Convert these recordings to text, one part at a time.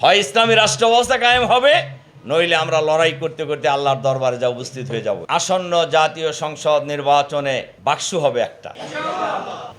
হয় ইসলামী রাষ্ট্র ব্যবস্থা কায়েম হবে, নইলে আমরা লড়াই করতে করতে আল্লাহর দরবারে যা উপস্থিত হয়ে যাব। আসন্ন জাতীয় সংসদ নির্বাচনে বাক্সু হবে একটা।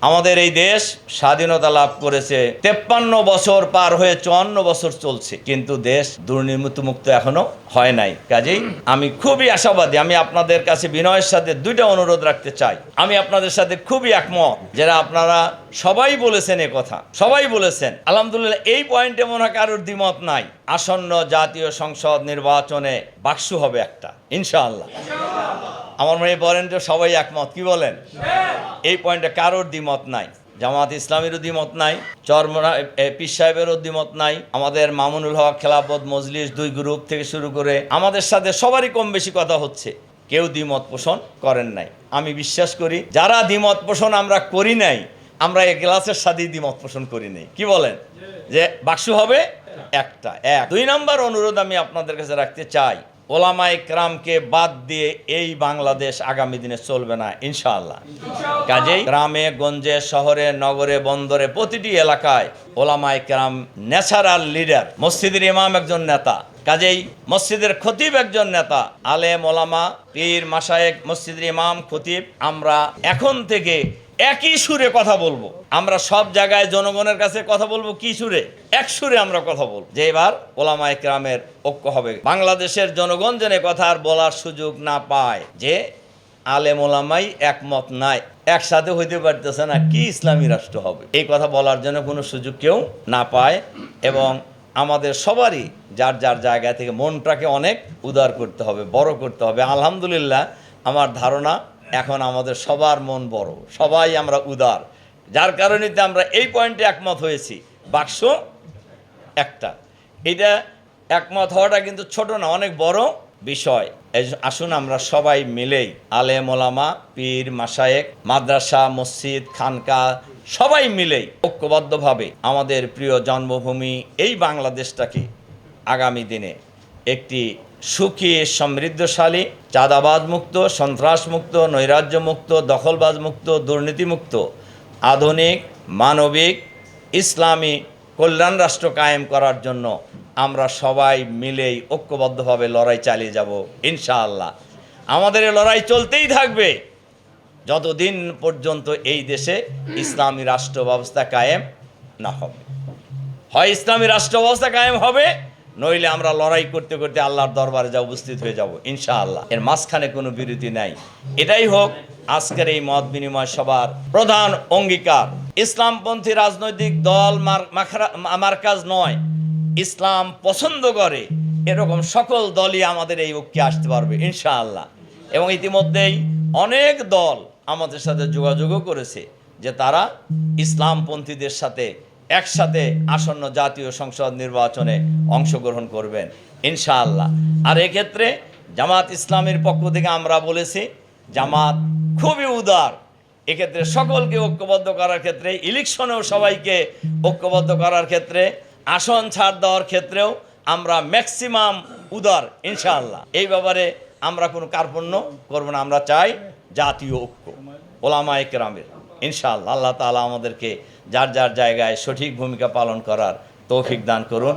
আমাদের এই দেশ স্বাধীনতা লাভ করেছে 53 বছর পার হয়ে 54 বছর চলছে, কিন্তু দেশ দুর্নীতিমুক্ত এখনো হয় নাই। কাজেই আমি খুবই আশাবাদী। আমি আপনাদের কাছে বিনয়ের সাথে দুইটা অনুরোধ রাখতে চাই। আমি আপনাদের সাথে খুবই একমত, যারা আপনারা সবাই বলেছেন এ কথা, সবাই বলেছেন। আলহামদুলিল্লাহ, এই পয়েন্টে মনে হয় কারোর দ্বিমত নাই। আসন্ন জাতীয় সংসদ নির্বাচনে বাক্সু হবে একটা, ইনশাআল্লাহ। আমার মনে বলেন যে সবাই একমত, কি বলেন? এই পয়েন্টে কারোর দ্বিমত নাই। জামাত ইসলামীরও দ্বিমত নাই, চরমোনা পীর সাহেবেরও দ্বিমত নাই, আমাদের মামুনুল হক খেলাফত মজলিস 2 গ্রুপ থেকে শুরু করে আমাদের সাথে সবারই কম বেশি কথা হচ্ছে, কেউ দ্বিমত পোষণ করেন নাই। আমি বিশ্বাস করি যারা দ্বিমত পোষণ আমরা করি নাই, আমরা এই গ্লাসের সাথেই দ্বিমত পোষণ করি নাই। কি বলেন? যে বাক্সু হবে একটা। 2 নম্বর অনুরোধ আমি আপনাদের কাছে রাখতে চাই, ওলামায়ে কেরামকে বাদ দিয়ে এই বাংলাদেশ আগামী দিনে চলবে না, ইনশাআল্লাহ। কাজেই গ্রামে গঞ্জে শহরে নগরে বন্দরে প্রতিটি এলাকায় ওলামায়ে কেরাম ন্যাচারাল লিডার। মসজিদের ইমাম একজন নেতা, কাজেই মসজিদের খতিব একজন নেতা, আলেম ওলামা পীর মাশায়েখ মসজিদের ইমাম খতিব, আমরা এখন থেকে একই সুরে কথা বলবো। আমরা সব জায়গায় জনগণের কাছে কথা বলবো কি সুরে? এক সুরে আমরা কথা বলবো যে এবার ওলামায়ে কেরামের ঐক্য হবে। বাংলাদেশের জনগণ যেন কথা আর বলার সুযোগ না পায় যে আলেম ওলামাই একমত নাই, একসাথে হইতে পারতেছে না, কি ইসলামী রাষ্ট্র হবে, এই কথা বলার জন্য কোনো সুযোগ কেউ না পায়। এবং আমাদের সবারই যার যার জায়গা থেকে মনটাকে অনেক উদার করতে হবে, বড় করতে হবে। আলহামদুলিল্লাহ, আমার ধারণা এখন আমাদের সবার মন বড়, সবাই আমরা উদার, যার কারণে আমরা এই পয়েন্টে একমত হয়েছি, বাক্স একটা। এটা একমত হওয়াটা কিন্তু ছোট না, অনেক বড় বিষয়। আসুন আমরা সবাই মিলেই আলেম ওলামা পীর মাশায়েখ মাদ্রাসা মসজিদ খানকা সবাই মিলেই ঐক্যবদ্ধভাবে আমাদের প্রিয় জন্মভূমি এই বাংলাদেশটাকে আগামী দিনে একটি সুখী সমৃদ্ধশালী চাঁদাবাজ মুক্ত সন্ত্রাস মুক্ত নৈরাজ্য মুক্ত দখলবাজ মুক্ত দুর্নীতিমুক্ত আধুনিক মানবিক ইসলামী কল্যাণ রাষ্ট্র কায়েম করার জন্য আমরা সবাই মিলেই ঐক্যবদ্ধভাবে লড়াই চালিয়ে যাব, ইনশাআল্লাহ। আমাদের এই লড়াই চলতেই থাকবে যতদিন পর্যন্ত এই দেশে ইসলামী রাষ্ট্র ব্যবস্থা কায়েম না হবে। হয় ইসলামী রাষ্ট্র ব্যবস্থা কায়েম হবে, নইলে আমরা লড়াই করতে করতে আল্লাহর দরবারে যা উপস্থিত হয়ে যাব, ইনশাআল্লাহ। এর মাঝখানে কোনো বিরতি নাই। এটাই হোক আজকের এই মত বিনিময় সভার প্রধান অঙ্গীকার। ইসলামপন্থী রাজনৈতিক দল মার্কাজ নয়, ইসলাম পছন্দ করে এরকম সকল দলই আমাদের এই ঐক্যে আসতে পারবে, ইনশাআল্লাহ। এবং ইতিমধ্যেই অনেক দল আমাদের সাথে যোগাযোগও করেছে যে তারা ইসলামপন্থীদের সাথে একসাথে আসন্ন জাতীয় সংসদ নির্বাচনে অংশগ্রহণ করবেন, ইনশাআল্লাহ। আর এক্ষেত্রে জামাত ইসলামের পক্ষ থেকে আমরা বলেছি, জামাত খুবই উদার, এক্ষেত্রে সকলকে ঐক্যবদ্ধ করার ক্ষেত্রে, ইলেকশনেও সবাইকে ঐক্যবদ্ধ করার ক্ষেত্রে, আসন ছাড় দেওয়ার ক্ষেত্রেও আমরা ম্যাক্সিমাম উদার, ইনশাআল্লাহ। এই ব্যাপারে আমরা কোনো কার্পণ্য করব না। আমরা চাই জাতীয় ঐক্য ওলামায়ে কেরামের, ইনশাআল্লাহ। আল্লাহ তাআলা আমাদেরকে যার যার জায়গায় সঠিক ভূমিকা পালন করার তৌফিক দান করুন।